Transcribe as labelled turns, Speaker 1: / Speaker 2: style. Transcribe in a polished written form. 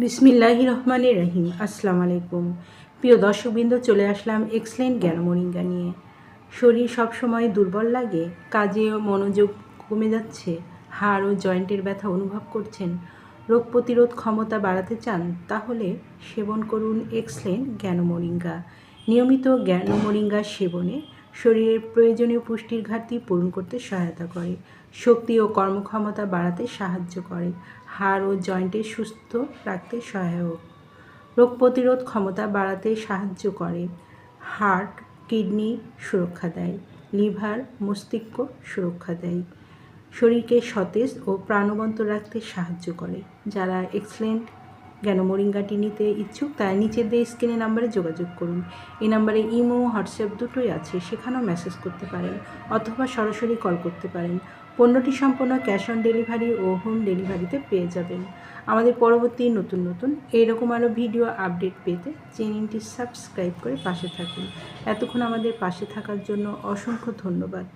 Speaker 1: বিসমিল্লাহির রহমানির রহিম। আসসালামু আলাইকুম। প্রিয় দর্শকবৃন্দ, চলে আসলাম এক্সেলেন্ট জ্ঞান মোরিঙ্গা নিয়ে। শরীর সবসময় দুর্বল লাগে, কাজেও মনোযোগ কমে যাচ্ছে, হাড় ও জয়েন্টের ব্যথা অনুভব করছেন, রোগ প্রতিরোধ ক্ষমতা বাড়াতে চান, তাহলে সেবন করুন এক্সেলেন্ট জ্ঞান মোরিঙ্গা। নিয়মিত জ্ঞান মোরিঙ্গা সেবনে শরীরের প্রয়োজনীয় পুষ্টির ঘাটতি পূরণ করতে সহায়তা করে, শক্তি ও কর্মক্ষমতা বাড়াতে সাহায্য করে, হাড় ও জয়েন্টে সুস্থ রাখতে সহায়ক, রোগ প্রতিরোধ ক্ষমতা বাড়াতে সাহায্য করে, হার্ট কিডনি সুরক্ষা দেয়, লিভার মস্তিষ্ক সুরক্ষা দেয়, শরীরকে সতেজ ও প্রাণবন্ত রাখতে সাহায্য করে। যারা এক্সেলেন্ট জ্ঞান মোরিঙ্গাটি নিতে ইচ্ছুক তারা নিচের দিয়ে স্ক্রিনে নাম্বারে যোগাযোগ করুন। এই নাম্বারে ইমো হোয়াটসঅ্যাপ দুটোই আছে, সেখানেও মেসেজ করতে পারেন অথবা সরাসরি কল করতে পারেন। পণ্যটি সম্পূর্ণ ক্যাশ অন ডেলিভারি ও হোম ডেলিভারিতে পেয়ে যাবেন। আমাদের পরবর্তী নতুন এইরকম আরও ভিডিও আপডেট পেতে চ্যানেলটি সাবস্ক্রাইব করে পাশে থাকুন। এতক্ষণ আমাদের পাশে থাকার জন্য অসংখ্য ধন্যবাদ।